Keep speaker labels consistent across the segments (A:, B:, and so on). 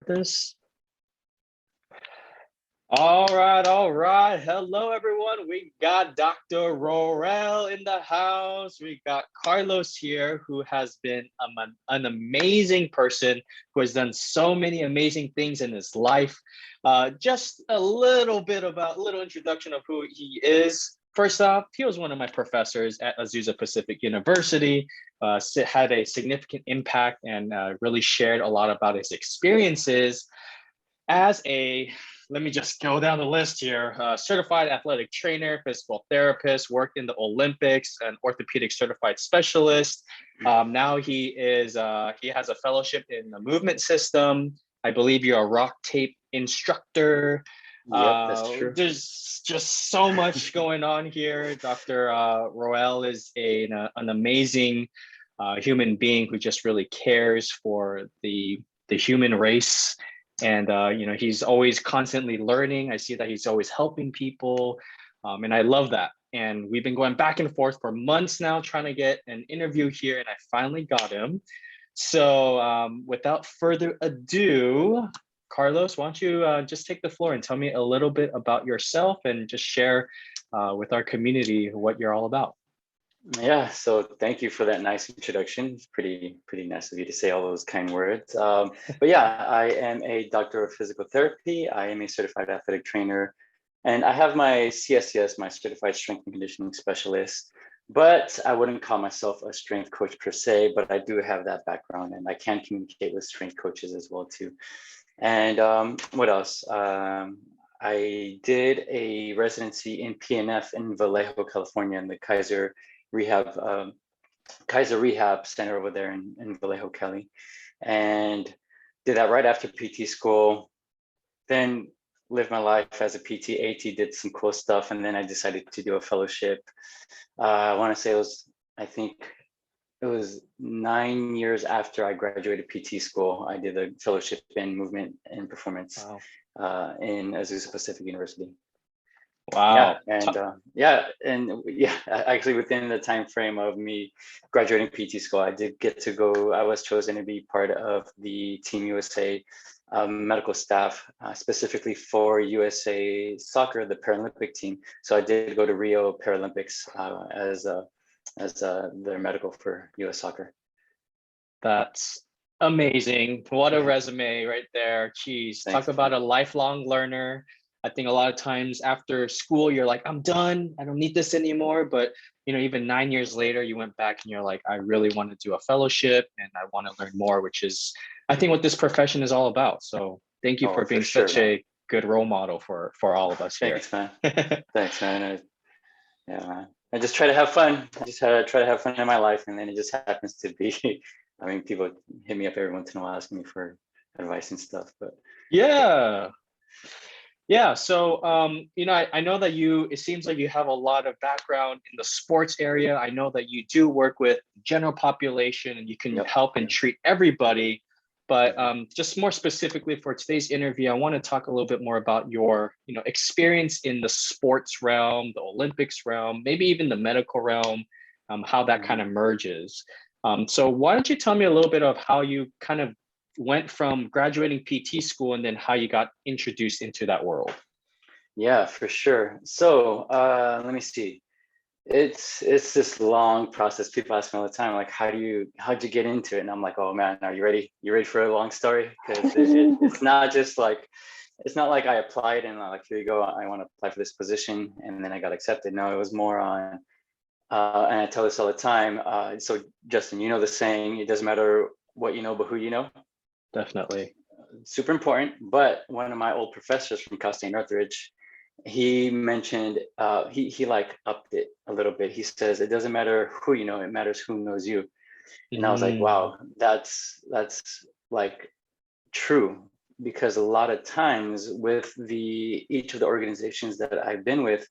A: this. All right. Hello, everyone. We got Dr. Roel in the house. We got Carlos here, who has been an amazing person who has done so many amazing things in his life. Just a little introduction of who he is. First off, he was one of my professors at Azusa Pacific University, had a significant impact and really shared a lot about his experiences as let me just go down the list here. Certified athletic trainer, physical therapist, worked in the Olympics, an orthopedic certified specialist. Now he has a fellowship in the movement system. I believe you're a rock tape instructor.
B: Yep, that's true.
A: There's just so much going on here. Dr. Roel is an amazing human being who just really cares for the human race. And, he's always constantly learning. I see that he's always helping people. And I love that. And we've been going back and forth for months now, trying to get an interview here. And I finally got him. So without further ado, Carlos, why don't you just take the floor and tell me a little bit about yourself and just share with our community what you're all about.
B: Yeah, so thank you for that nice introduction. It's pretty nice of you to say all those kind words. But yeah, I am a doctor of physical therapy. I am a certified athletic trainer, and I have my CSCS, my certified strength and conditioning specialist. But I wouldn't call myself a strength coach per se, but I do have that background, and I can communicate with strength coaches as well too. And what else? I did a residency in PNF in Vallejo, California, in the Kaiser Rehab Center over there in Vallejo, Cali, and did that right after PT school. Then lived my life as a PT, AT, did some cool stuff, and then I decided to do a fellowship. I want to say it was 9 years after I graduated PT school. I did a fellowship in movement and performance. Wow. In Azusa Pacific University.
A: Wow.
B: Actually within the time frame of me graduating PT school, I did get to go. I was chosen to be part of the Team USA medical staff, specifically for USA Soccer, the Paralympic team. So I did go to Rio Paralympics as their medical for US Soccer.
A: That's amazing. What a resume right there. Jeez, talk about a lifelong learner. I think a lot of times after school, you're like, I'm done. I don't need this anymore. But, even 9 years later, you went back and you're like, I really want to do a fellowship and I want to learn more, which is, I think, what this profession is all about. So thank you for being such a good role model for all of us here.
B: Thanks, man. Thanks, man. Man. I just try to have fun. I just try to have fun in my life. And then it just happens to be, people hit me up every once in a while asking me for advice and stuff. But
A: yeah. So, I know that it seems like you have a lot of background in the sports area. I know that you do work with general population and you can help and treat everybody. But just more specifically for today's interview, I want to talk a little bit more about your, experience in the sports realm, the Olympics realm, maybe even the medical realm, how that kind of merges. So why don't you tell me a little bit of how you kind of went from graduating PT school and then how you got introduced into that world?
B: Yeah, for sure. So let me see. It's this long process. People ask me all the time, like, how'd you get into it? And I'm like, oh man, are you ready? You ready for a long story? Because it's not just like, it's not like I applied and like, here you go, I want to apply for this position and then I got accepted. No, it was more on, and I tell this all the time. So Justin, you know the saying, it doesn't matter what you know, but who you know.
A: Definitely.
B: Super important. But one of my old professors from Cal State Northridge, he mentioned, he like upped it a little bit. He says, it doesn't matter who you know, it matters who knows you. And I was like, wow, that's like true. Because a lot of times with each of the organizations that I've been with,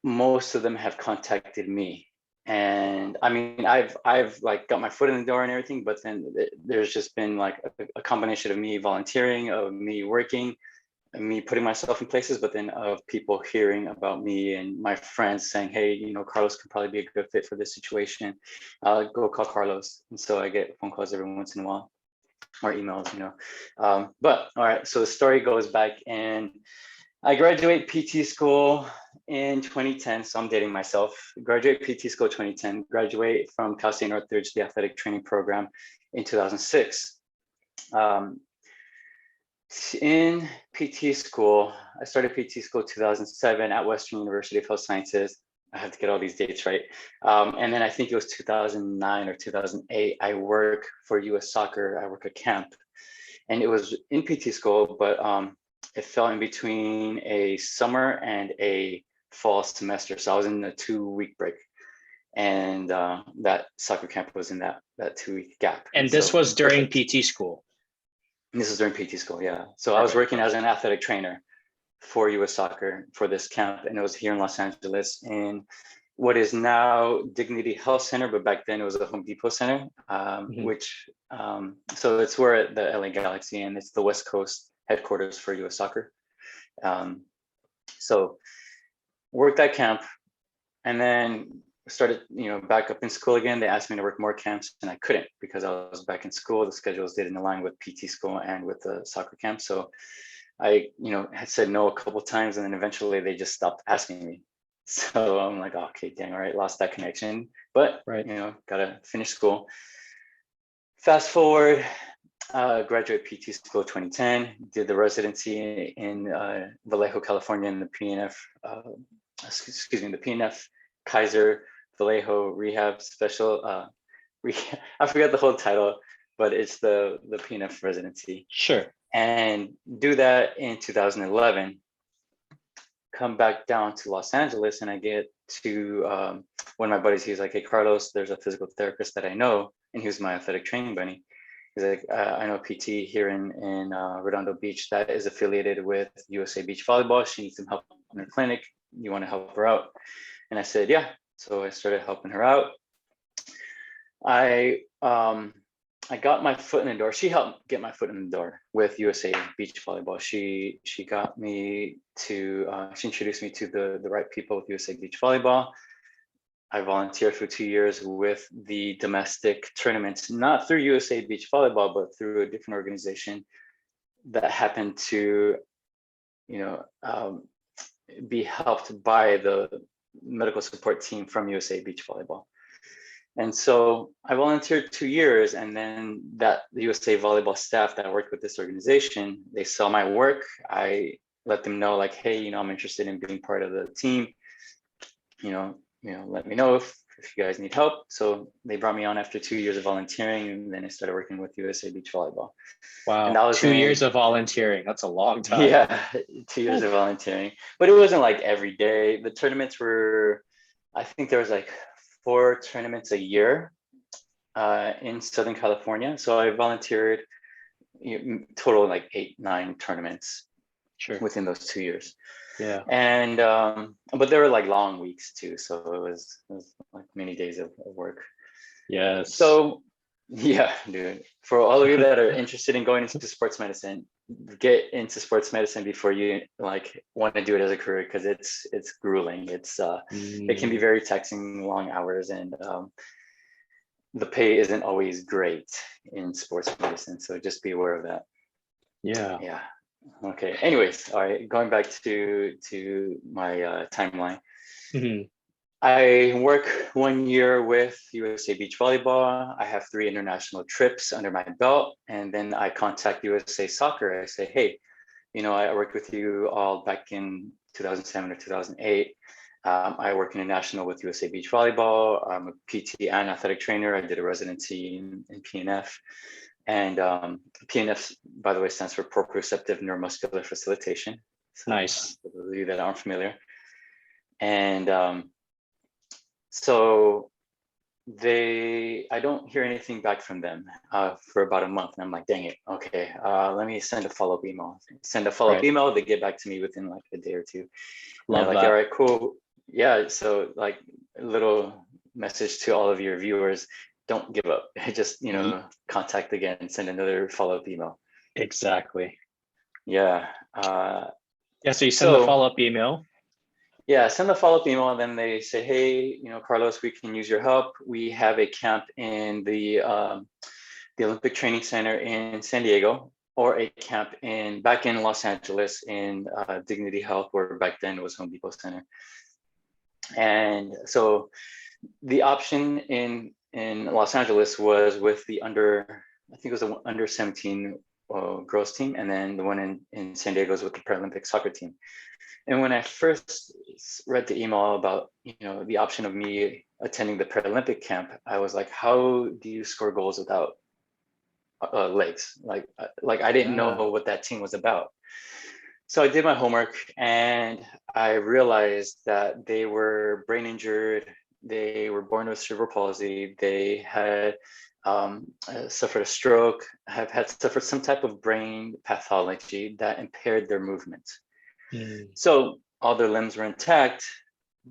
B: most of them have contacted me. And I've like got my foot in the door and everything, but then there's just been like a combination of me volunteering, of me working, me putting myself in places, but then of people hearing about me and my friends saying, hey, Carlos could probably be a good fit for this situation. Go call Carlos. And so I get phone calls every once in a while. or emails, but all right, so the story goes back, and I graduate PT school in 2010. So I'm dating myself. Graduate PT school 2010. Graduate from Cal State Northridge, the athletic training program, in 2006. In PT school, I started PT school 2007 at Western University of Health Sciences. I have to get all these dates right. And then I think it was 2009 or 2008, I work for US Soccer. I work at camp, and it was in PT school, but it fell in between a summer and a fall semester. So I was in a 2-week break, and that soccer camp was in that 2-week gap.
A: And this was during PT school.
B: This is during PT school, yeah. So I was working as an athletic trainer for US Soccer for this camp, and it was here in Los Angeles in what is now Dignity Health Center, but back then it was a Home Depot Center, which, so it's where the LA Galaxy, and it's the West Coast headquarters for US Soccer. So worked at camp, and then started, back up in school again. They asked me to work more camps, and I couldn't because I was back in school. The schedules didn't align with PT school and with the soccer camp. So I, had said no a couple of times, and then eventually they just stopped asking me. So I'm like, okay, dang, all right, lost that connection. But, gotta finish school. Fast forward, graduate PT school 2010, did the residency in Vallejo, California, in the PNF, the PNF Kaiser Vallejo Rehab Special, I forget the whole title, but it's the PNF residency.
A: Sure.
B: And do that in 2011. Come back down to Los Angeles, and I get to one of my buddies. He's like, "Hey, Carlos, there's a physical therapist that I know," and he was my athletic training buddy. He's like, "I know a PT here in Redondo Beach that is affiliated with USA Beach Volleyball. She needs some help in her clinic. You want to help her out?" And I said, "Yeah." So I started helping her out. I got my foot in the door. She helped get my foot in the door with USA Beach Volleyball. She got me to, she introduced me to the right people with USA Beach Volleyball. I volunteered for 2 years with the domestic tournaments, not through USA Beach Volleyball, but through a different organization that happened to, be helped by the medical support team from USA Beach Volleyball. And so I volunteered 2 years, and then the USA Volleyball staff that worked with this organization, they saw my work. I let them know, like, hey, I'm interested in being part of the team. Let me know if you guys need help. So they brought me on after 2 years of volunteering, and then I started working with USA Beach Volleyball.
A: Wow,
B: and that was
A: 2 years of volunteering. That's a long time.
B: Yeah, 2 years of volunteering, but it wasn't like every day. The tournaments were, I think there was like 4 tournaments a year in Southern California. So I volunteered total like 8-9 tournaments within those 2 years.
A: Yeah.
B: And but there were like long weeks too. So it was like many days of work.
A: Yes.
B: So yeah, dude, for all of you that are interested in going into sports medicine, get into sports medicine before you like want to do it as a career, because it's grueling. It can be very taxing, long hours, and the pay isn't always great in sports medicine. So just be aware of that. Yeah. Okay. Anyways, all right. Going back to my timeline. I work 1 year with USA Beach Volleyball. I have 3 international trips under my belt, and then I contact USA Soccer. I say, hey, I worked with you all back in 2007 or 2008. I work international with USA Beach Volleyball. I'm a PT and athletic trainer. I did a residency in PNF. And PNF, by the way, stands for proprioceptive neuromuscular facilitation. So,
A: nice.
B: For those of you that aren't familiar. And so I don't hear anything back from them for about a month. And I'm like, dang it. Okay, let me send a follow-up email. Email. They get back to me within like a day or two.
A: Love
B: like,
A: that.
B: all right, cool. Yeah. So like a little message to all of your viewers: don't give up. Just contact again and send another follow-up email.
A: Exactly.
B: Yeah.
A: So you send the follow-up email.
B: Yeah, send the follow-up email, and then they say, hey, Carlos, we can use your help. We have a camp in the the Olympic Training Center in San Diego, or a camp back in Los Angeles in Dignity Health, where back then it was Home Depot Center. And so the option in Los Angeles was with the I think it was the under 17 girls team, and then the one in San Diego was with the Paralympic soccer team. And when I first read the email about, the option of me attending the Paralympic camp, I was like, how do you score goals without legs? Like I didn't know what that team was about. So I did my homework, and I realized that they were brain injured. They were born with cerebral palsy. They had suffered a stroke, had suffered some type of brain pathology that impaired their movement. So all their limbs were intact,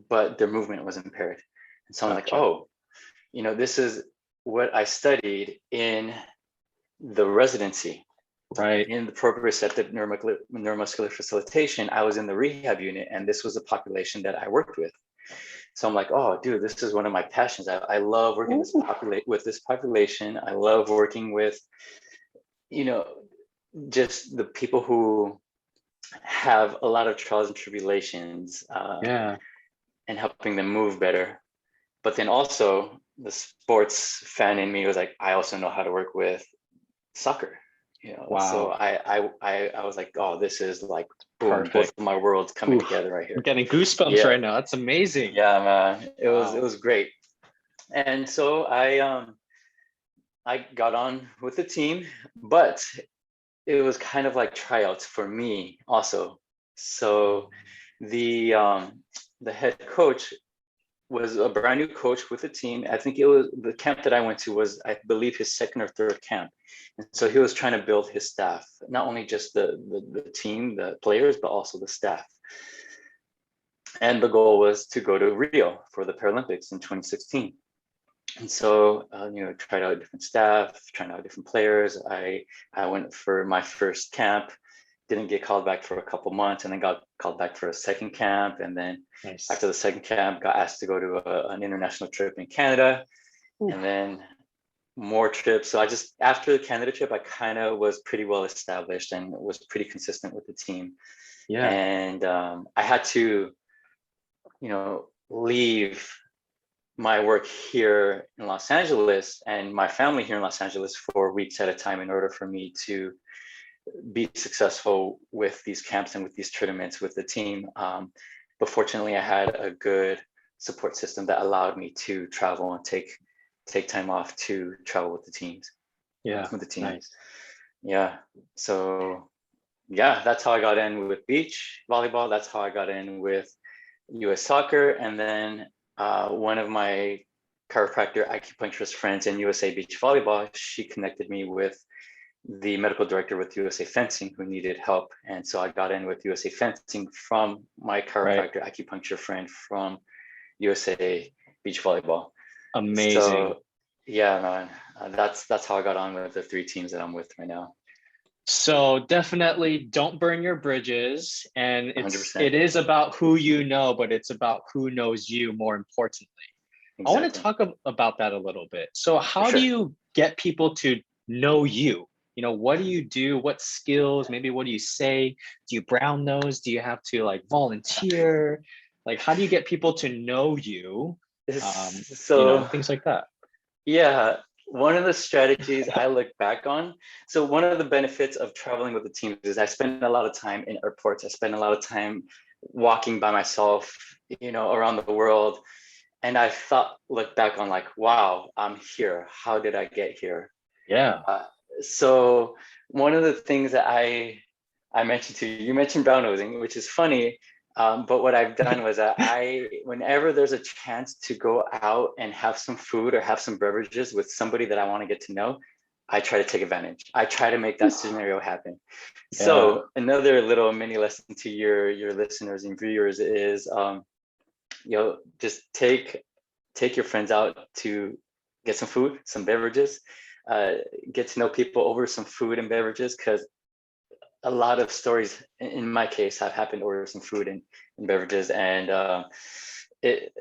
B: but their movement was impaired. And so I'm like, oh, this is what I studied in the residency.
A: Right.
B: In the proprioceptive neuromuscular facilitation, I was in the rehab unit, and this was a population that I worked with. So I'm like, oh, dude, this is one of my passions. I love working with this population. I love working with, just the people who have a lot of trials and tribulations, and helping them move better. But then also the sports fan in me was like, I also know how to work with soccer. So I was like, oh, this is like, boom,
A: Perfect.
B: both of my worlds coming together right here.
A: I'm getting goosebumps right now. That's amazing.
B: Yeah, man, it was great. And so I got on with the team, but it was kind of like tryouts for me also. So the head coach was a brand new coach with the team. I think it was the camp that I went to was, I believe, his second or third camp. And so he was trying to build his staff, not only just the team, the players, but also the staff. And the goal was to go to Rio for the Paralympics in 2016. And so, tried out different staff, trying out different players. I went for my first camp, didn't get called back for a couple months, and then got called back for a second camp. And then after the second camp, got asked to go to an international trip in Canada. And then more trips. So after the Canada trip, I kind of was pretty well established and was pretty consistent with the team. Yeah. And I had to, leave my work here in Los Angeles and my family here in Los Angeles for weeks at a time in order for me to be successful with these camps and with these tournaments with the team. But fortunately, I had a good support system that allowed me to travel and take time off to travel with the teams. Yeah, with the team. Nice. Yeah. So yeah, that's how I got in with beach volleyball. That's how I got in with US soccer. And then one of my chiropractor acupuncturist friends in USA Beach Volleyball, she connected me with the medical director with USA Fencing who needed help. And so I got in with USA Fencing from my chiropractor acupuncture friend from USA Beach Volleyball. Amazing. So yeah, man, that's how I got on with the three teams that I'm with right now.
A: So definitely don't burn your bridges, and it is about who you know, but it's about who knows you more importantly. Exactly. I want to talk about that a little bit. So how do you get people to know you? What do you do? What skills? Maybe what do you say? Do you brown nose? Do you have to like volunteer? Like, how do you get people to know you? Things like that.
B: Yeah. One of the strategies I look back on. So one of the benefits of traveling with the team is I spend a lot of time in airports. I spend a lot of time walking by myself, around the world. And I look back on like, wow, I'm here. How did I get here? Yeah. So one of the things that I mentioned to you, you mentioned brown nosing, which is funny. But what I've done was that whenever there's a chance to go out and have some food or have some beverages with somebody that I want to get to know, I try to take advantage. I try to make that scenario happen. Yeah. So another little mini lesson to your listeners and viewers is, just take your friends out to get some food, some beverages, get to know people over some food and beverages, because a lot of stories in my case have happened over some food and beverages, and it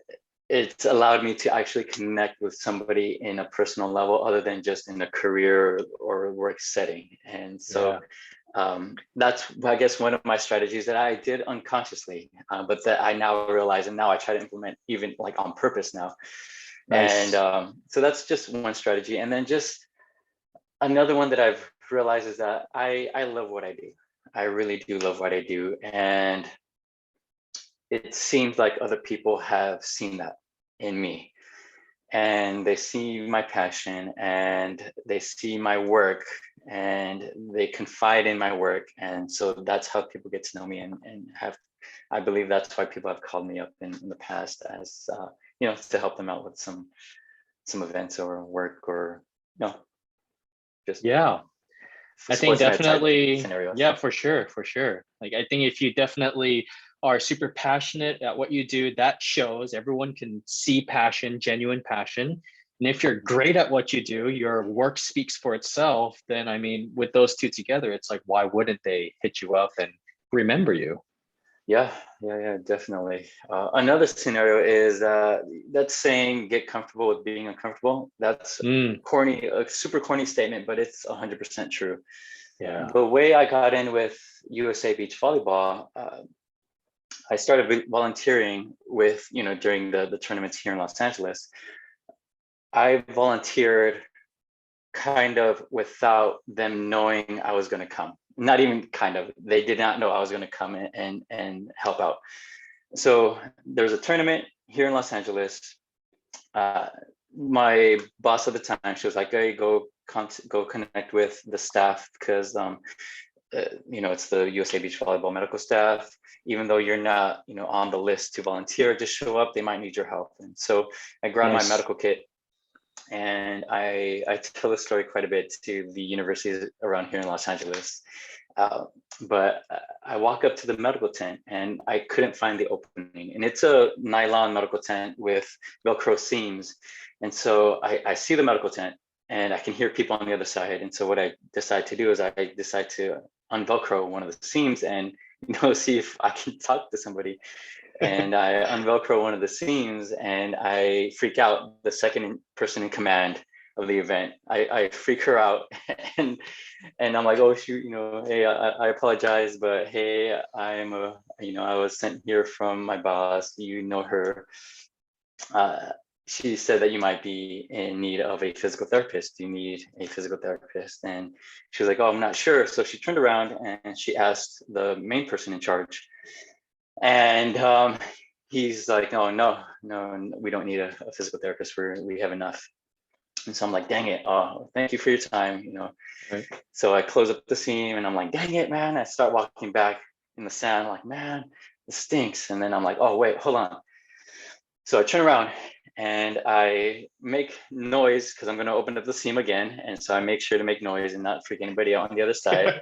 B: it's allowed me to actually connect with somebody in a personal level other than just in a career or work setting. And so that's, I guess, one of my strategies that I did unconsciously, but that I now realize, and now I try to implement even like on purpose now.
A: Nice.
B: And so that's just one strategy. And then just another one that I've realized is that I love what I do. I really do love what I do. And it seems like other people have seen that in me, and they see my passion and they see my work and they confide in my work. And so that's how people get to know me, and have, I believe that's why people have called me up in the past as, to help them out with some events or work, or, just
A: Yeah. I think
B: sports med type
A: definitely,
B: scenarios.
A: yeah, for sure, for sure. Like, I think if you definitely are super passionate at what you do, that shows. Everyone can see passion, genuine passion. And if you're great at what you do, your work speaks for itself. Then, I mean, with those two together, it's like, why wouldn't they hit you up and remember you?
B: Yeah, definitely. Another scenario is that saying, "Get comfortable with being uncomfortable." That's
A: Mm,
B: corny, a super corny statement, but it's 100% true.
A: yeah.
B: The way I got in with USA Beach Volleyball, I started volunteering with, during the tournaments here in Los Angeles. I volunteered kind of without them knowing I was going to come. Not even kind of, they did not know I was going to come in and help out. So there was a tournament here in Los Angeles. My boss at the time, she was like, "Hey, go connect with the staff, because it's the USA Beach Volleyball medical staff. Even though you're not, on the list to volunteer, just show up. They might need your help." And so I grabbed my
A: Nice.
B: medical kit, and I tell this story quite a bit to the universities around here in Los Angeles. But I walk up to the medical tent and I couldn't find the opening. And it's a nylon medical tent with Velcro seams. And so I see the medical tent and I can hear people on the other side. And so what I decide to do is I decide to unvelcro one of the seams and see if I can talk to somebody. And I unvelcro one of the seams and I freak out. The second person in command of the event, I freak her out, and I'm like, "Oh shoot, hey, I apologize, but hey, I was sent here from my boss. You know her. She said that you might be in need of a physical therapist. You need a physical therapist." And she was like, "Oh, I'm not sure." So she turned around and she asked the main person in charge. And he's like, "Oh, no, we don't need a physical therapist. We have enough." And so I'm like, "Dang it. Oh, thank you for your time."
A: Right.
B: So I close up the seam and I'm like, "Dang it, man." I start walking back in the sand, like, "Man, this stinks." And then I'm like, "Oh, wait, hold on." So I turn around and I make noise because I'm going to open up the seam again. And so I make sure to make noise and not freak anybody out on the other side.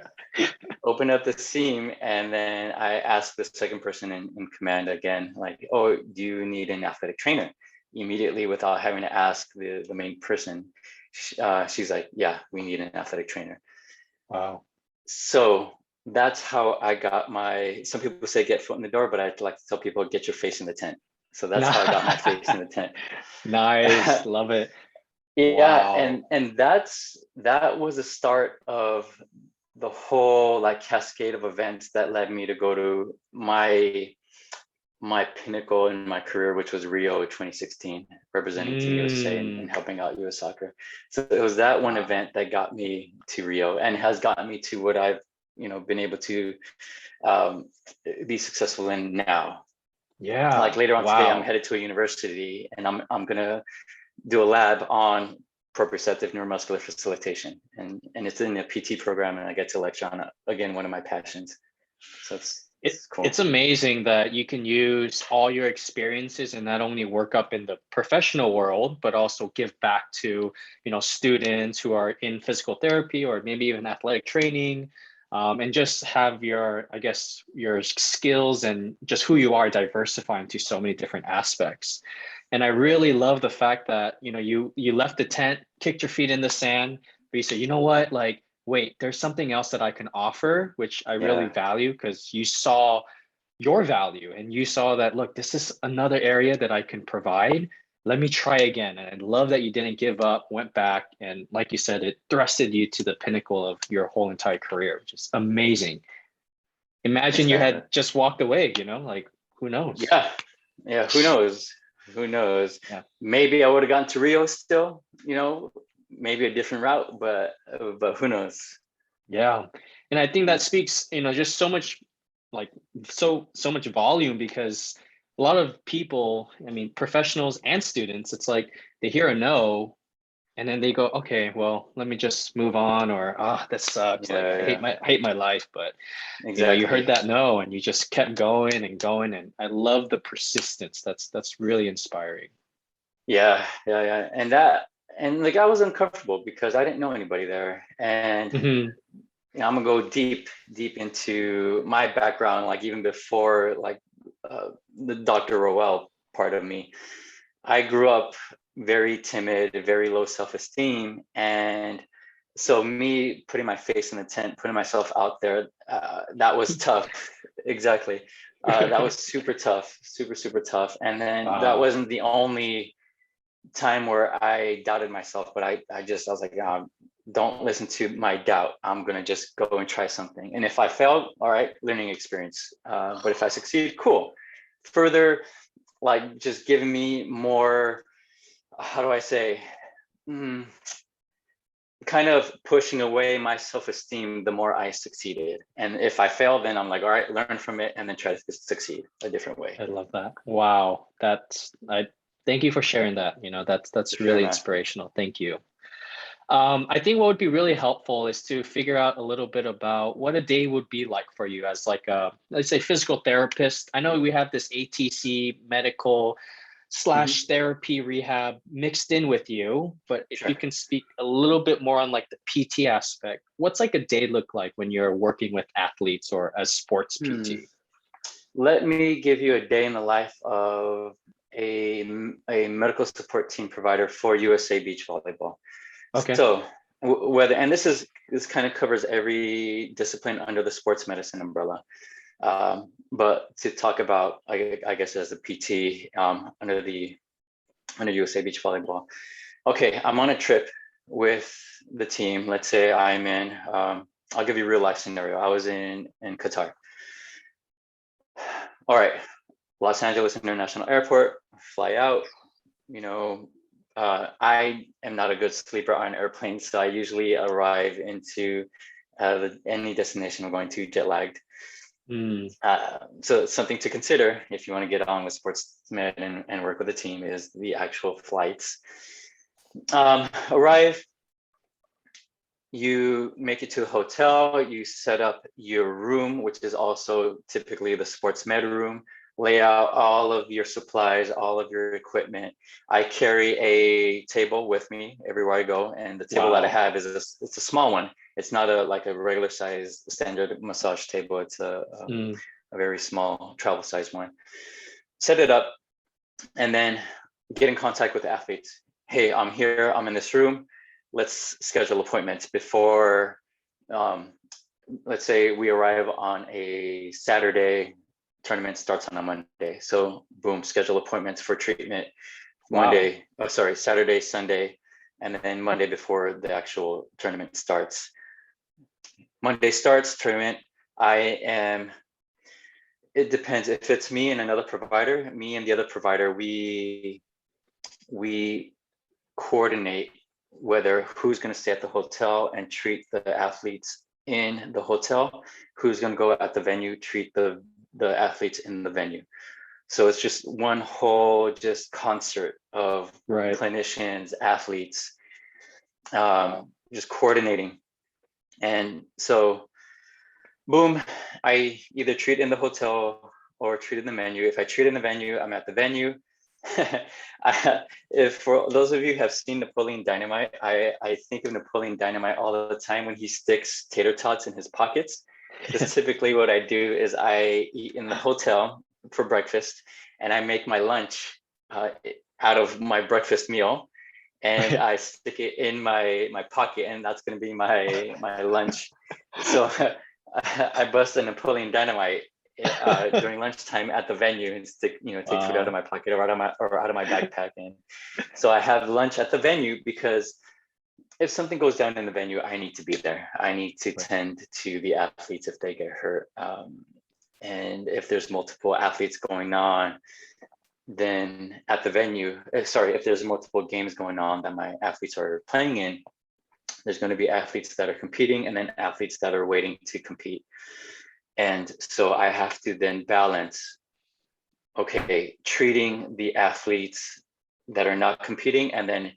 B: Open up the seam, and then I ask the second person in command again, like, "Oh, do you need an athletic trainer?" Immediately, without having to ask the main person, she's like, "Yeah, we need an athletic trainer."
A: Wow.
B: So that's how I got some people say get foot in the door, but I like to tell people get your face in the tent. So that's how I got my face in the tent.
A: Nice. Love it.
B: Yeah,
A: Wow.
B: and that was the start of the whole like cascade of events that led me to go to my pinnacle in my career, which was Rio 2016, representing Team USA and
A: Mm,
B: helping out US Soccer. So it was that one
A: wow.
B: event that got me to Rio and has gotten me to what I've been able to um, be successful in now. Like
A: Yeah.
B: later on today, I'm
A: Wow.
B: headed to a university and I'm gonna do a lab on proprioceptive neuromuscular facilitation, and it's in a PT program, and I get to lecture on again, one of my passions. So it's
A: It's
B: cool.
A: amazing that you can use all your experiences and not only work up in the professional world, but also give back to, students who are in physical therapy or maybe even athletic training, and just have your, I guess, your skills and just who you are diversifying to so many different aspects. And I really love the fact that, you left the tent, kicked your feet in the sand, but you said, you know what, like, wait, there's something else that I can offer, which I really
B: Yeah,
A: value because your value and you saw that, look, this is another area that I can provide. Let me try again. And I love that you didn't give up, went back, and like you said, it thrusted you to the pinnacle of your whole entire career, which is amazing. Imagine you
B: Exactly.
A: had just walked away, like who knows?
B: Yeah. Yeah. Who knows? Who knows?
A: Yeah.
B: Maybe I would have gotten to Rio still, maybe a different route, but who knows?
A: Yeah. And I think that speaks, just so much, like so much volume, because a lot of people, I mean, professionals and students, it's like they hear a no and then they go, okay, well, let me just move on, or that sucks. Like
B: Yeah, yeah,
A: I hate my life. But you heard
B: exactly.
A: that no and you just kept going and going. And I love the persistence. That's really inspiring.
B: Yeah, yeah, yeah. And like I was uncomfortable because I didn't know anybody there. And
A: Hmm.
B: I'm gonna go deep, deep into my background, like even before like the Dr. Roel part of me. I grew up very timid, very low self-esteem, and so me putting my face in the tent, putting myself out there, that was tough. Exactly. That was super tough, super, super tough. And then that
A: Wow.
B: wasn't the only time where I doubted myself, but I was like, don't listen to my doubt. I'm gonna just go and try something. And if I fail, all right, learning experience. But if I succeed, cool. Further, like just giving me more, how do I say, mm, kind of pushing away my self-esteem the more I succeeded. And if I fail, then I'm like, all right, learn from it and then try to succeed a different way.
A: I love that. Wow. I thank you for sharing that.
B: For
A: That's
B: sure,
A: really
B: man.
A: inspirational. Thank you. I think what would be really helpful is to figure out a little bit about what a day would be like for you as like a, let's say, physical therapist. I know we have this ATC medical
B: Mhm.
A: slash therapy rehab mixed in with you, but if you
B: Sure.
A: can speak a little bit more on like the PT aspect, what's like a day look like when you're working with athletes or as sports
B: Hmm.
A: PT?
B: Let me give you a day in the life of a medical support team provider for USA Beach Volleyball.
A: Okay.
B: So whether, and this kind of covers every discipline under the sports medicine umbrella. But to talk about, I guess as a PT under USA Beach Volleyball. Okay, I'm on a trip with the team. Let's say I'm in. I'll give you a real life scenario. I was in Qatar. All right, Los Angeles International Airport. Fly out. You know, I am not a good sleeper on airplanes, so I usually arrive into any destination I'm going to jet lagged.
A: Mm,
B: So something to consider if you want to get on with sports med and work with a team is the actual flights. Arrive, you make it to a hotel, you set up your room, which is also typically the sports med room, lay out all of your supplies, all of your equipment. I carry a table with me everywhere I go, and the table that I
A: wow.
B: have it's a small one. It's not like a regular size standard massage table. It's
A: Mm,
B: a very small travel size one. Set it up, and then get in contact with the athletes. Hey, I'm here, I'm in this room. Let's schedule appointments before, um, let's say we arrive on a Saturday, tournament starts on a Monday. So boom, schedule appointments for treatment
A: wow.
B: Saturday, Sunday, and then Monday before the actual tournament starts. Monday starts tournament. I am, it depends. If it's me and another provider, me and the other provider, we coordinate whether who's going to stay at the hotel and treat the athletes in the hotel, who's going to go at the venue, treat the athletes in the venue. So it's just one whole just concert of
A: Right.
B: clinicians, athletes,
A: Wow.
B: just coordinating. And so, boom, I either treat in the hotel or treat in the venue. If I treat in the venue, I'm at the venue. If for those of you who have seen Napoleon Dynamite, I think of Napoleon Dynamite all the time when he sticks tater tots in his pockets. Because typically what I do is I eat in the hotel for breakfast, and I make my lunch out of my breakfast meal, and I stick it in my pocket, and that's going to be my lunch. So I bust a Napoleon Dynamite during lunchtime at the venue and take food out of my pocket or out of my backpack. And so I have lunch at the venue because if something goes down in the venue, I need to be there. I need to tend to the athletes if they get hurt. And if there's multiple athletes going on, then at the venue, if there's multiple games going on that my athletes are playing in, there's going to be athletes that are competing and then athletes that are waiting to compete. And so I have to then balance, okay, treating the athletes that are not competing and then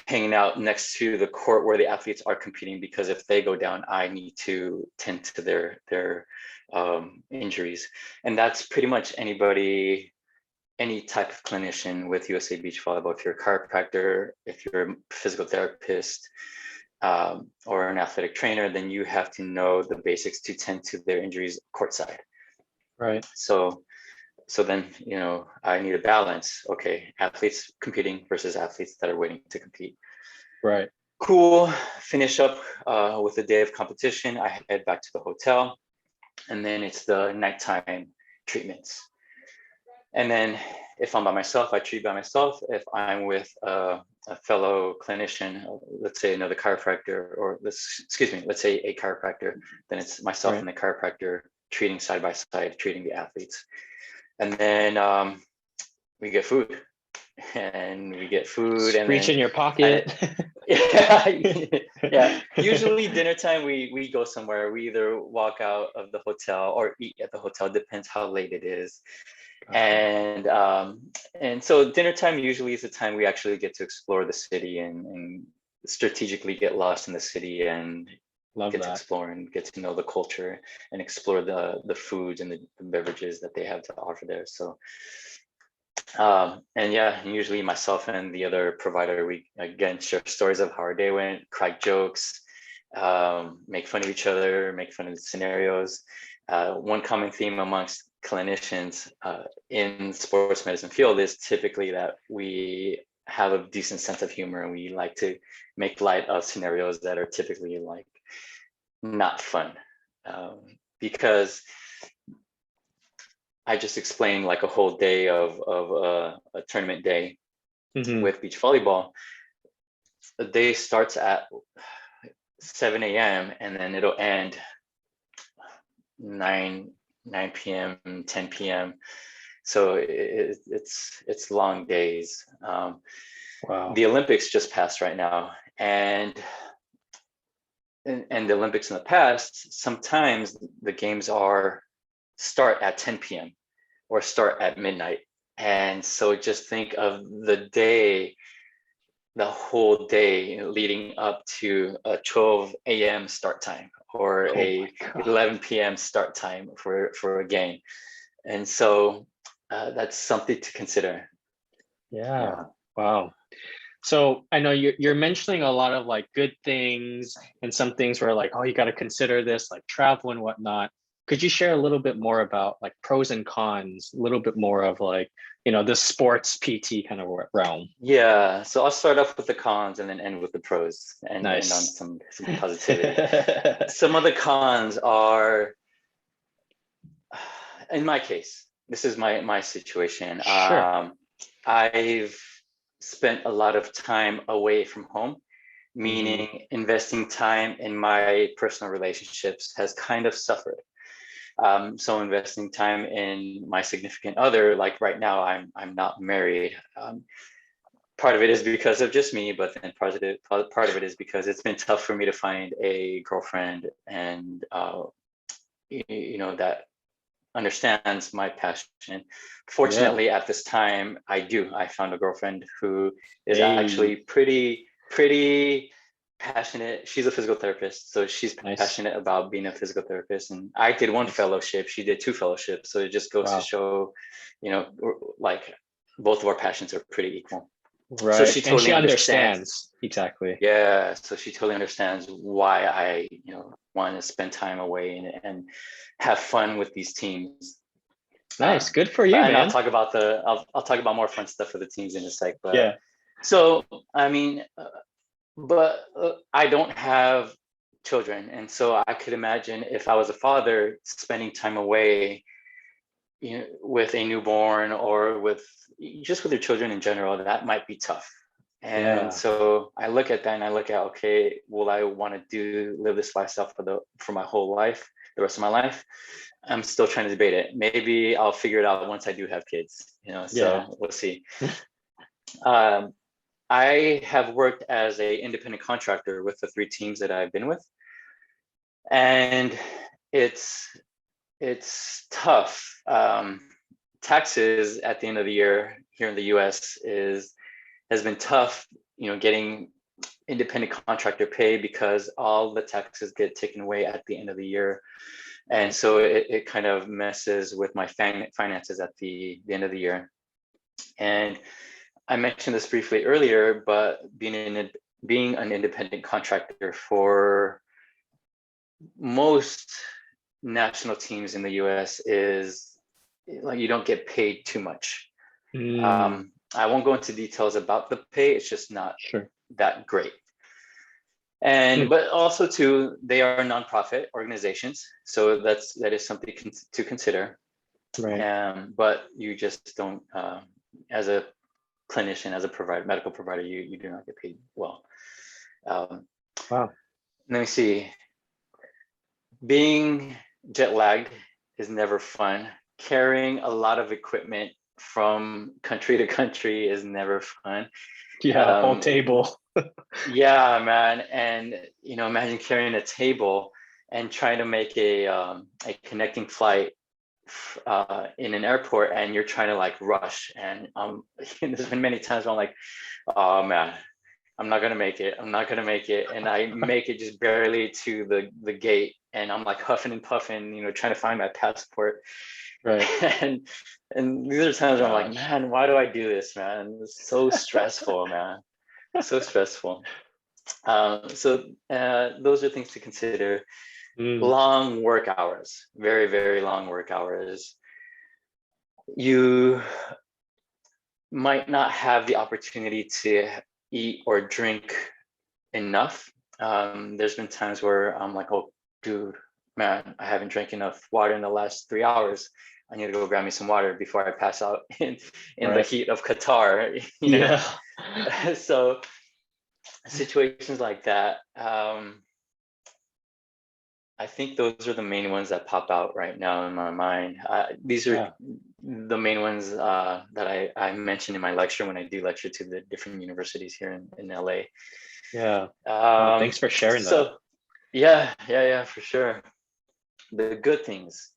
B: hanging out next to the court where the athletes are competing, because if they go down, I need to tend to their injuries. And that's pretty much anybody, any type of clinician with USA Beach Volleyball. If you're a chiropractor, if you're a physical therapist, or an athletic trainer, then you have to know the basics to tend to their injuries courtside.
A: Right.
B: So then, I need a balance. Okay, athletes competing versus athletes that are waiting to compete.
A: Right.
B: Cool. Finish up with the day of competition. I head back to the hotel, and then it's the nighttime treatments. And then if I'm by myself, I treat by myself. If I'm with a fellow clinician, let's say another chiropractor, or let's say a chiropractor, then it's myself and the chiropractor treating side by side, treating the athletes. And then we get food. And
A: reach in your pocket.
B: Yeah. Usually dinner time, we go somewhere. We either walk out of the hotel or eat at the hotel, depends how late it is. And so dinner time usually is the time we actually get to explore the city and strategically get lost in the city and to explore and get to know the culture and explore the foods and the beverages that they have to offer there. So and yeah, usually myself and the other provider, we again share stories of how our day went, crack jokes, make fun of each other, make fun of the scenarios. One common theme amongst clinicians in sports medicine field is typically that we have a decent sense of humor, and we like to make light of scenarios that are typically like not fun, because I just explained like a whole day of a tournament day with beach volleyball. The day starts at 7 a.m. and then it'll end 9 p.m., 10 p.m. So it's long days.
A: Wow.
B: The Olympics just passed right now, and the Olympics in the past, sometimes the games start at 10 p.m. or start at midnight. And so just think of the whole day leading up to a 12 a.m. start time or 11 p.m. start time for a game. And so that's something to consider.
A: Yeah. Wow. So I know you're mentioning a lot of like good things and some things where like, oh, you got to consider this, like travel and whatnot. Could you share a little bit more about like pros and cons, a little bit more of like, the sports PT kind of realm?
B: Yeah. So I'll start off with the cons and then end with the pros and end on some positivity. Some of the cons are, in my case, this is my situation.
A: Sure.
B: I've spent a lot of time away from home, meaning investing time in my personal relationships has kind of suffered. So investing time in my significant other, like right now, I'm not married. Part of it is because of just me, but then part of it is because it's been tough for me to find a girlfriend and that understands my passion. Fortunately, at this time, I found a girlfriend who is actually pretty passionate. She's a physical therapist, so she's passionate about being a physical therapist. And I did one fellowship, she did 2 fellowships. So it just goes to show, like both of our passions are pretty equal.
A: Right. So she totally understands. Exactly.
B: Yeah. So she totally understands why I, want to spend time away and have fun with these teams.
A: Nice. Good for you, man.
B: I'll talk about more fun stuff for the teams in a sec. But yeah. So I mean, but I don't have children. And so I could imagine if I was a father spending time away, with a newborn or with your children in general, that might be tough. And so I look at that and I look at, okay, will I want to live this lifestyle for my whole life, the rest of my life? I'm still trying to debate it. Maybe I'll figure it out once I do have kids, so we'll see. I have worked as an independent contractor with the 3 teams that I've been with. And it's tough. Taxes at the end of the year here in the US has been tough, getting independent contractor pay because all the taxes get taken away at the end of the year. And so it kind of messes with my finances at the end of the year. And I mentioned this briefly earlier, but being an independent contractor for most national teams in the US is like you don't get paid too much. I won't go into details about the pay. It's just not that great. And but also too, they are nonprofit organizations, so that is something to consider. Right. But you just don't, as a clinician, as a medical provider, you do not get paid well. Wow. Let me see. Being jet lagged is never fun. Carrying a lot of equipment from country to country is never fun.
A: Yeah, whole table.
B: Yeah, man. And imagine carrying a table and trying to make a connecting flight in an airport, and you're trying to like rush. And there's been many times where I'm like, oh man, I'm not gonna make it. And I make it just barely to the gate, and I'm like huffing and puffing, trying to find my passport. Right. And these are times where I'm like, man, why do I do this, man? It's so stressful, man. So stressful. So those are things to consider. Long work hours, very, very long work hours. You might not have the opportunity to eat or drink enough. There's been times where I'm like, oh, dude, man, I haven't drank enough water in the last 3 hours. I need to go grab me some water before I pass out in the heat of Qatar. Yeah. So situations like that. I think those are the main ones that pop out right now in my mind. These are the main ones that I mentioned in my lecture when I do lecture to the different universities here in LA.
A: Yeah. Thanks for sharing that.
B: Yeah, for sure. The good things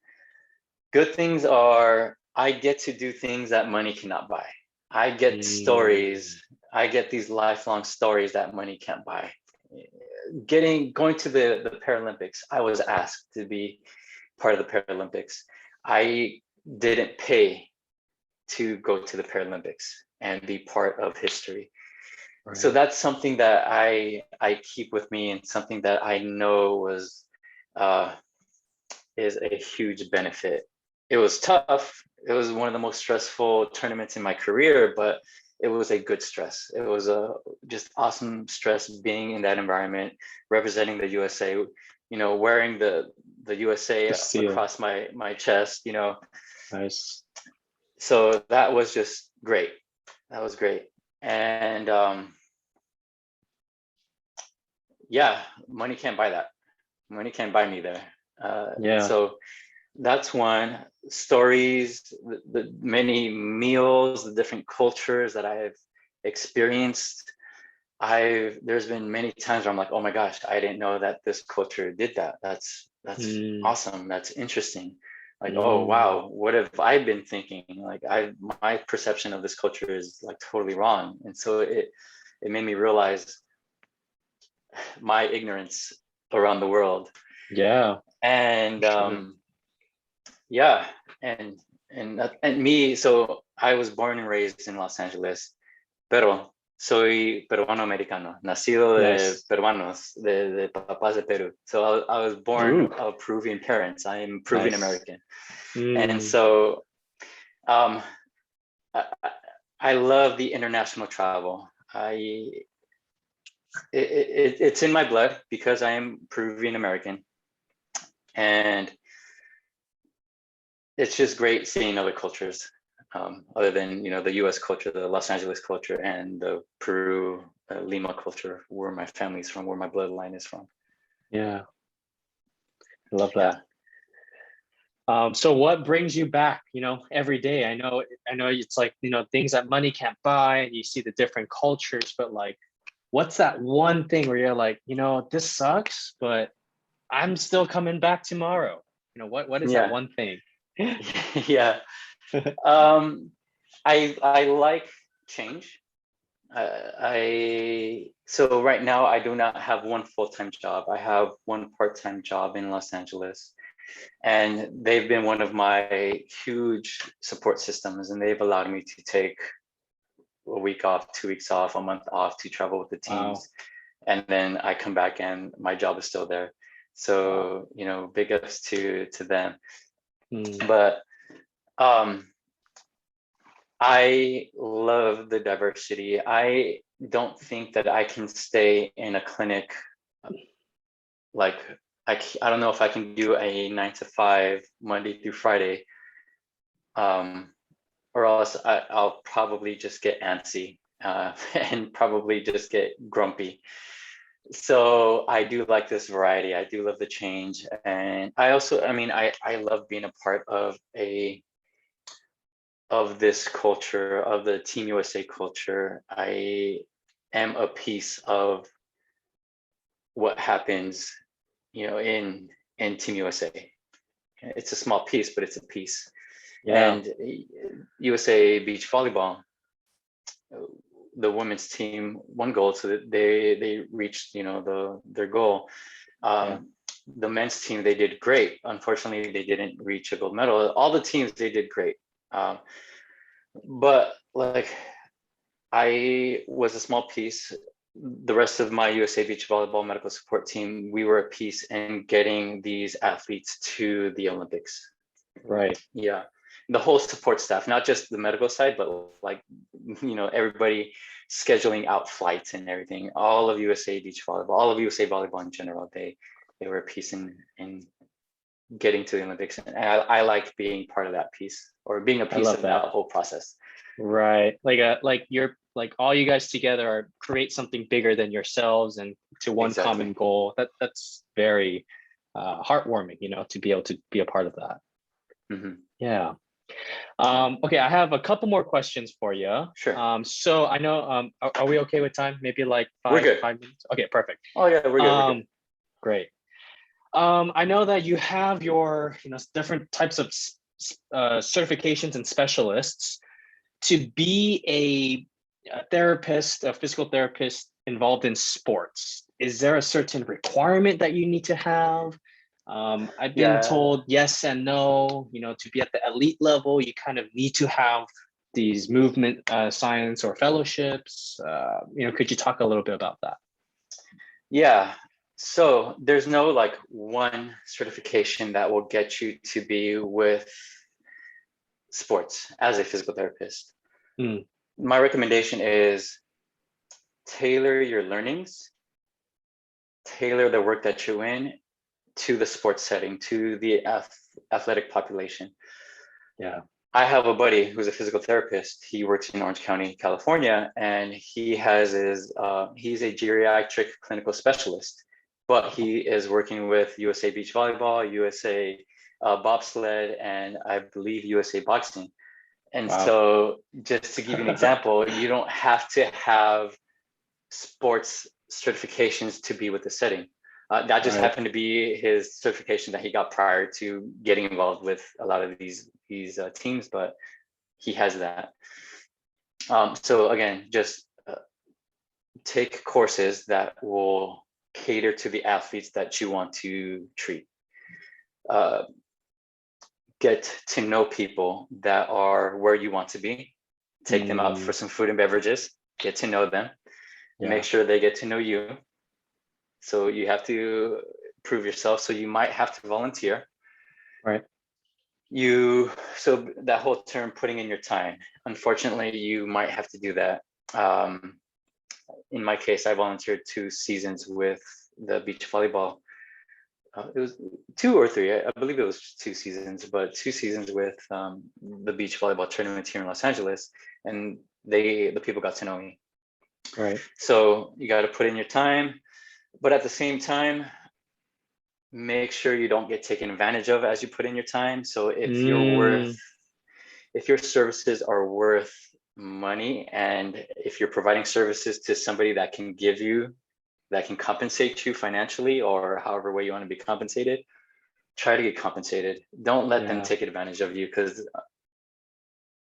B: are I get to do things that money cannot buy. I get stories. I get these lifelong stories that money can't buy. Going to the Paralympics, I was asked to be part of the Paralympics. I didn't pay to go to the Paralympics and be part of history. Right. So that's something that I keep with me, and something that I know is a huge benefit. It was tough. It was one of the most stressful tournaments in my career, but it was a good stress. It was a just awesome stress being in that environment, representing the USA, wearing the USA across my chest, Nice. So that was just great. That was great. And money can't buy that. Money can't buy me there. So that's one. Stories, the many meals, the different cultures that I've experienced. There's been many times where I'm like, oh my gosh, I didn't know that this culture did that. That's awesome. That's interesting. Like, oh wow, what have I been thinking? Like my perception of this culture is like totally wrong. And so it made me realize my ignorance around the world. Yeah. And and me, so I was born and raised in Los Angeles, pero soy peruano-americano, nacido de peruanos, de papás de Peru. So I was born of Peruvian parents. I am Peruvian American. And so I love the international travel. It's in my blood because I am Peruvian American, and it's just great seeing other cultures, other than the U.S. culture, the Los Angeles culture, and the Peru, Lima culture, where my family's from, where my bloodline is from.
A: Yeah, I love that. So what brings you back, every day? I know it's like, things that money can't buy, and you see the different cultures, but like, what's that one thing where you're like, this sucks, but I'm still coming back tomorrow? What is that one thing?
B: Yeah. I like change. So right now I do not have one full-time job. I have one part-time job in Los Angeles, and they've been one of my huge support systems, and they've allowed me to take a week off, 2 weeks off, a month off to travel with the teams.
A: Wow.
B: And then I come back and my job is still there. So, big ups to them. But I love the diversity. I don't think that I can stay in a clinic. Like, I don't know if I can do a 9 to 5 Monday through Friday, or else I'll probably just get antsy and probably just get grumpy. So I do like this variety. I do love the change. And I also, I love being a part of this culture, of the Team USA culture. I am a piece of what happens, in Team USA. It's a small piece, but it's a piece.
A: Yeah.
B: And USA Beach Volleyball, the women's team won gold, so that they reached their goal. The men's team, they did great. Unfortunately, they didn't reach a gold medal. All the teams, they did great, but like, I was a small piece. The rest of my USA Beach Volleyball medical support team, we were a piece in getting these athletes to the Olympics.
A: Right.
B: Yeah. The whole support staff, not just the medical side, but like, everybody scheduling out flights and everything. All of USA Beach Volleyball, all of USA Volleyball in general, they were a piece in getting to the Olympics. And I like being part of that piece, or being a piece of that whole process.
A: Right. Like you're like, all you guys together are create something bigger than yourselves and to one common goal. That's very heartwarming, to be able to be a part of that. Yeah. Okay, I have a couple more questions for you.
B: Sure.
A: So I know, are we okay with time? Maybe like 5 minutes? Okay, perfect.
B: Oh yeah, we're good.
A: Great. I know that you have your, different types of certifications and specialists. To be a therapist, a physical therapist involved in sports, is there a certain requirement that you need to have? I've been told yes and no. To be at the elite level, you kind of need to have these movement science or fellowships. Could you talk a little bit about that?
B: Yeah. So there's no like one certification that will get you to be with sports as a physical therapist. My recommendation is tailor your learnings, tailor the work that you're in to the sports setting, to the athletic population.
A: Yeah.
B: I have a buddy who's a physical therapist. He works in Orange County, California, and he has he's a geriatric clinical specialist, but he is working with USA Beach Volleyball, USA Bobsled, and I believe USA Boxing. And so just to give you an example, you don't have to have sports certifications to be with the setting. That just happened to be his certification that he got prior to getting involved with a lot of these teams, but he has that. So again, just take courses that will cater to the athletes that you want to treat. Get to know people that are where you want to be. Take them out for some food and beverages. Get to know them. Make sure they get to know you. So you have to prove yourself. So you might have to volunteer.
A: Right.
B: So that whole term, putting in your time, unfortunately, you might have to do that. in my case, I volunteered 2 seasons with the beach volleyball. It was 2 or 3, I believe it was 2 seasons, but 2 seasons with the beach volleyball tournament here in Los Angeles, and the people got to know me.
A: Right.
B: So you got to put in your time, but at the same time, make sure you don't get taken advantage of as you put in your time. So if your services are worth money, and if you're providing services to somebody that can compensate you financially, or however way you want to be compensated, try to get compensated. Don't let them take advantage of you, because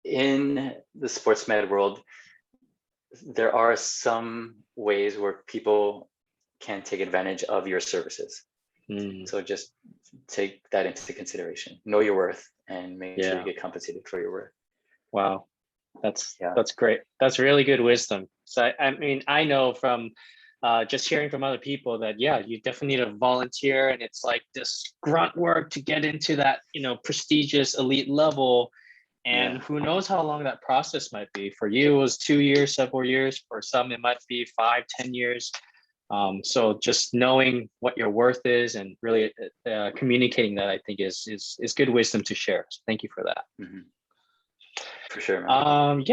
B: in the sports med world, there are some ways where people can take advantage of your services. So just take that into consideration. Know your worth and make sure you get compensated for your worth.
A: Wow. That's great. That's really good wisdom. So I mean, I know from just hearing from other people that, you definitely need to volunteer, and it's like this grunt work to get into that, prestigious elite level. And who knows how long that process might be. For you, it was 2 years, several years. For some, it might be 5, 10 years. So just knowing what your worth is and really communicating that, I think is good wisdom to share. So thank you for that.
B: For sure, man.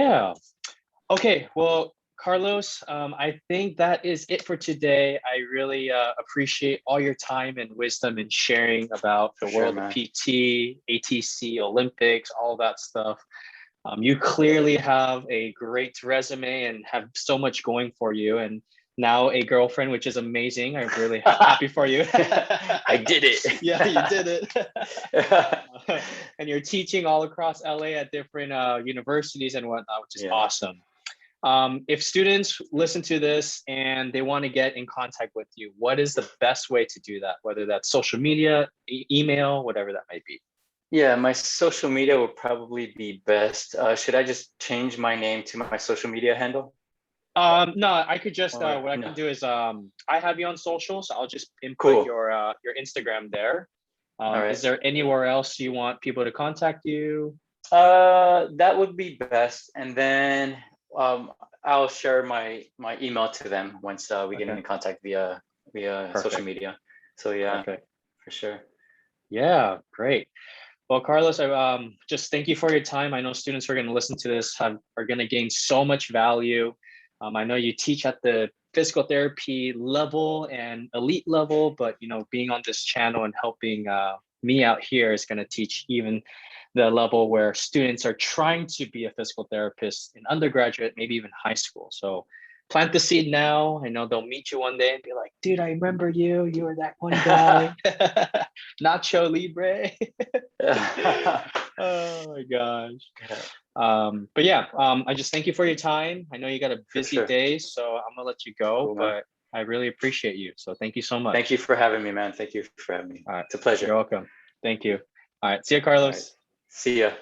A: Okay, well, Carlos, I think that is it for today. I really appreciate all your time and wisdom in sharing about the world of PT, ATC, Olympics, all that stuff. You clearly have a great resume and have so much going for you, and now a girlfriend, which is amazing. I'm really happy for you.
B: I did it.
A: Yeah, you did it. And you're teaching all across LA at different universities and whatnot, which is awesome. If students listen to this and they want to get in contact with you, what is the best way to do that? Whether that's social media, email, whatever that might be.
B: Yeah, my social media will probably be best. Should I just change my name to my social media handle?
A: No, I could just what I can do is I have you on social, so I'll just input your Instagram there. Is there anywhere else you want people to contact you?
B: That would be best, and then I'll share my email to them once we get in contact via social media. So for sure.
A: Yeah, great. Well, Carlos, I just thank you for your time. I know students who are going to listen to this are going to gain so much value. I know you teach at the physical therapy level and elite level, but being on this channel and helping me out here is going to teach even the level where students are trying to be a physical therapist in undergraduate, maybe even high school. So plant the seed now. I know they'll meet you one day and be like, dude, I remember you. You were that one guy. Nacho Libre. Oh my gosh. But I just thank you for your time. I know you got a busy day, so I'm gonna let you go, but I really appreciate you. So thank you so much.
B: Thank you for having me, man. Thank you for having me.
A: All right.
B: It's a pleasure.
A: You're welcome. Thank you. All right. See you, Carlos.
B: Right. See ya.